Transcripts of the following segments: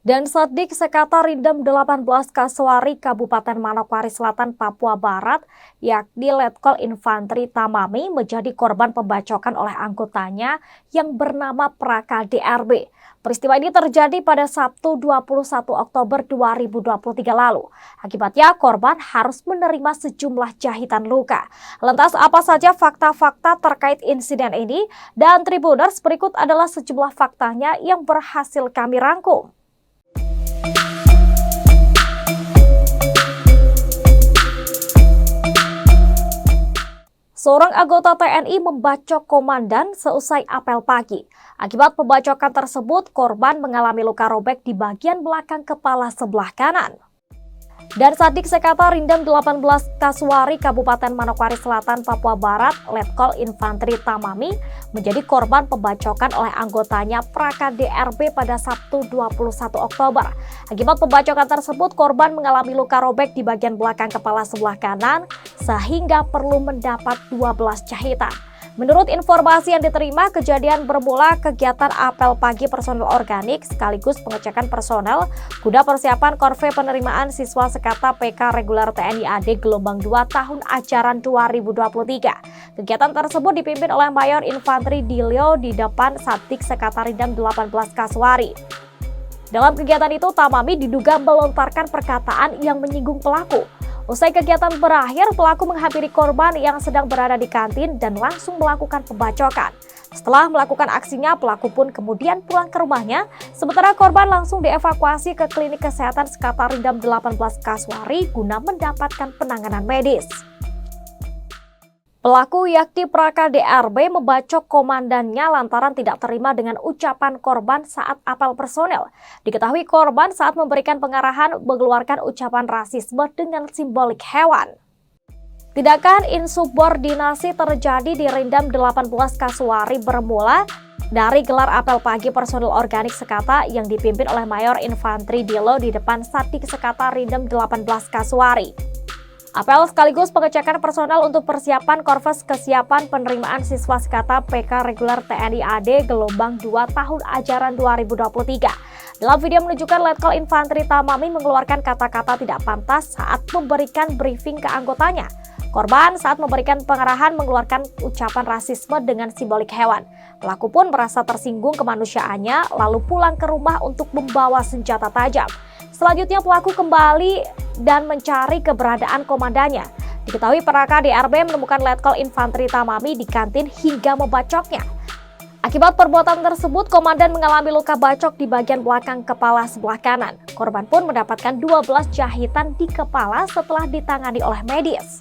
Dan Sadik Sekata Rindam 18 Kasuari Kabupaten Manokwari Selatan, Papua Barat, yakni Letkol Infantri Tamami menjadi korban pembacokan oleh anggotanya yang bernama Praka DRB. Peristiwa ini terjadi pada Sabtu 21 Oktober 2023 lalu. Akibatnya korban harus menerima sejumlah jahitan luka. Lantas apa saja fakta-fakta terkait insiden ini? Dan Tribuners, berikut adalah sejumlah faktanya yang berhasil kami rangkum. Seorang anggota TNI membacok komandan seusai apel pagi. Akibat pembacokan tersebut, korban mengalami luka robek di bagian belakang kepala sebelah kanan. Dan Sadik Sekata Rindam 18 Kasuari Kabupaten Manokwari Selatan, Papua Barat, Letkol Infantri Tamami menjadi korban pembacokan oleh anggotanya Praka DRB pada Sabtu 21 Oktober. Akibat pembacokan tersebut, korban mengalami luka robek di bagian belakang kepala sebelah kanan sehingga perlu mendapat 12 jahitan. Menurut informasi yang diterima, kejadian bermula kegiatan apel pagi personel organik sekaligus pengecekan personel guna persiapan konvoy penerimaan siswa sekata PK reguler TNI AD gelombang 2 tahun ajaran 2023. Kegiatan tersebut dipimpin oleh Mayor Infantri Dilio di depan Sadik Sekata Rindam 18 Kasuari. Dalam kegiatan itu, Tamami diduga melontarkan perkataan yang menyinggung pelaku. Usai kegiatan berakhir, pelaku menghampiri korban yang sedang berada di kantin dan langsung melakukan pembacokan. Setelah melakukan aksinya, pelaku pun kemudian pulang ke rumahnya, sementara korban langsung dievakuasi ke klinik kesehatan Sekata Rindam 18 Kasuari guna mendapatkan penanganan medis. Pelaku yakni Praka DRB membacok komandannya lantaran tidak terima dengan ucapan korban saat apel personel. Diketahui korban saat memberikan pengarahan mengeluarkan ucapan rasisme dengan simbolik hewan. Tindakan insubordinasi terjadi di Rindam 18 Kasuari bermula dari gelar apel pagi personel organik Sekata yang dipimpin oleh Mayor Infantri Dilo di depan Sadik Sekata Rindam 18 Kasuari. Apel sekaligus pengecekan personal untuk persiapan konvers kesiapan penerimaan siswa sekata PK reguler TNI AD gelombang 2 tahun ajaran 2023. Dalam video menunjukkan Letkol Infantri Tamami mengeluarkan kata-kata tidak pantas saat memberikan briefing ke anggotanya. Korban saat memberikan pengarahan mengeluarkan ucapan rasisme dengan simbolik hewan. Pelaku pun merasa tersinggung kemanusiaannya lalu pulang ke rumah untuk membawa senjata tajam. Selanjutnya pelaku kembali dan mencari keberadaan komandannya. Diketahui Praka DRB menemukan Letkol Infantri Tamami di kantin hingga membacoknya. Akibat perbuatan tersebut, komandan mengalami luka bacok di bagian belakang kepala sebelah kanan. Korban pun mendapatkan 12 jahitan di kepala setelah ditangani oleh medis.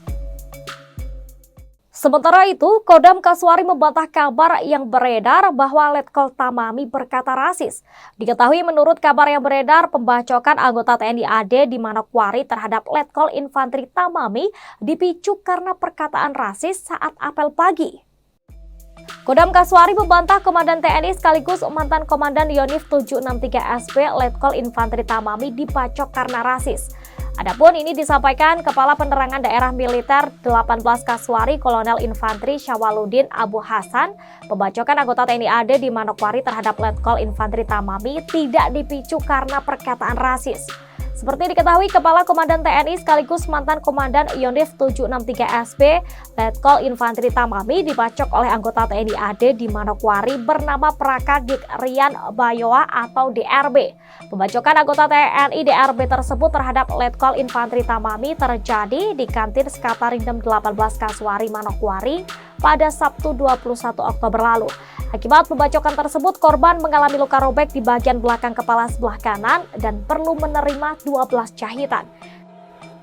Sementara itu, Kodam Kasuari membantah kabar yang beredar bahwa Letkol Tamami berkata rasis. Diketahui menurut kabar yang beredar, pembacokan anggota TNI AD di Manokwari terhadap Letkol Infantri Tamami dipicu karena perkataan rasis saat apel pagi. Kodam Kasuari membantah Komandan TNI sekaligus mantan Komandan Yonif 763 SP Letkol Infantri Tamami dibacok karena rasis. Adapun ini disampaikan Kepala Penerangan Daerah Militer 18 Kasuari Kolonel Infantri Syawaludin Abu Hasan, pembacokan anggota TNI AD di Manokwari terhadap Letkol Infantri Tamami tidak dipicu karena perkataan rasis. Seperti diketahui, Kepala Komandan TNI sekaligus mantan Komandan Yonif 763 SP Letkol Infantri Tamami dibacok oleh anggota TNI AD di Manokwari bernama Praka Dik Rian Bayoa atau DRB. Pembacokan anggota TNI DRB tersebut terhadap Letkol Infantri Tamami terjadi di kantin Sekata Rindam 18 Kasuari Manokwari pada Sabtu 21 Oktober lalu. Akibat pembacokan tersebut, korban mengalami luka robek di bagian belakang kepala sebelah kanan dan perlu menerima 12 jahitan.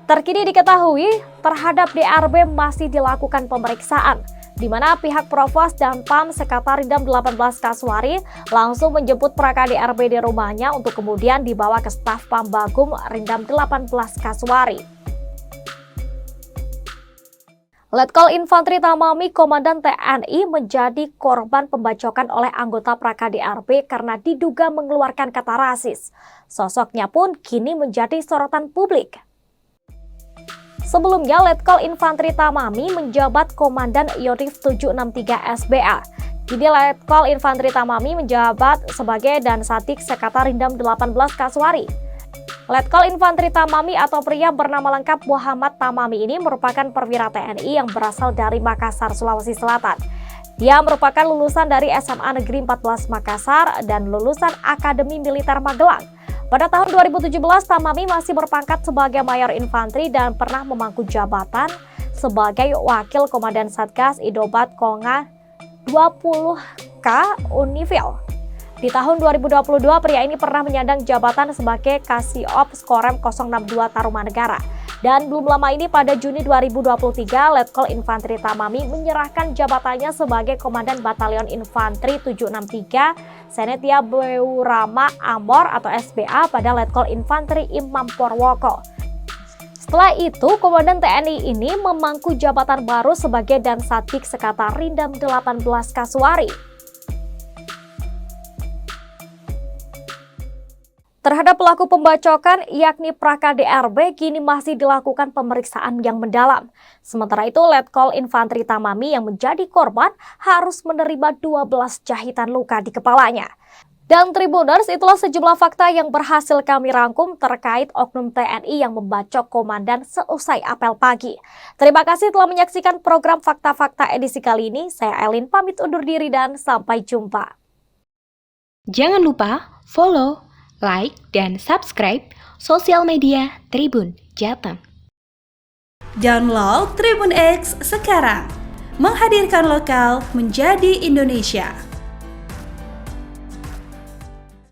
Terkini diketahui terhadap DRB masih dilakukan pemeriksaan, di mana pihak Provos dan PAM Sekata Rindam 18 Kasuari langsung menjemput Praka DRB di rumahnya untuk kemudian dibawa ke staf PAM Bagum Rindam 18 Kasuari. Letkol Infantri Tamami Komandan TNI menjadi korban pembacokan oleh anggota Praka DRB karena diduga mengeluarkan kata rasis. Sosoknya pun kini menjadi sorotan publik. Sebelumnya, Letkol Infantri Tamami menjabat Komandan Yonif 763 SBA. Kini Letkol Infantri Tamami menjabat sebagai Dansadik Sekata Rindam 18 Kasuari. Letkol Infantri Tamami atau pria bernama lengkap Muhammad Tamami ini merupakan perwira TNI yang berasal dari Makassar, Sulawesi Selatan. Dia merupakan lulusan dari SMA Negeri 14 Makassar dan lulusan Akademi Militer Magelang. Pada tahun 2017, Tamami masih berpangkat sebagai Mayor Infantri dan pernah memangku jabatan sebagai Wakil Komandan Satgas Idobat Konga 20K Unifil. Di tahun 2022, pria ini pernah menyandang jabatan sebagai Kasiops Korem 062 Tarumanegara. Dan belum lama ini pada Juni 2023, Letkol Infantri Tamami menyerahkan jabatannya sebagai Komandan Batalion Infantri 763 Senetia Beurama Amor atau SBA pada Letkol Infantri Imam Porwoko. Setelah itu, Komandan TNI ini memangku jabatan baru sebagai Dansadik Sekata Rindam 18 Kasuari. Terhadap pelaku pembacokan yakni Praka DRB kini masih dilakukan pemeriksaan yang mendalam. Sementara itu, Letkol Infantri Tamami yang menjadi korban harus menerima 12 jahitan luka di kepalanya. Dan Tribuners, itulah sejumlah fakta yang berhasil kami rangkum terkait oknum TNI yang membacok komandan seusai apel pagi. Terima kasih telah menyaksikan program Fakta-Fakta edisi kali ini. Saya Elin pamit undur diri dan sampai jumpa. Jangan lupa follow, like, dan subscribe sosial media Tribun Jateng. Download Tribun X sekarang, menghadirkan lokal menjadi Indonesia.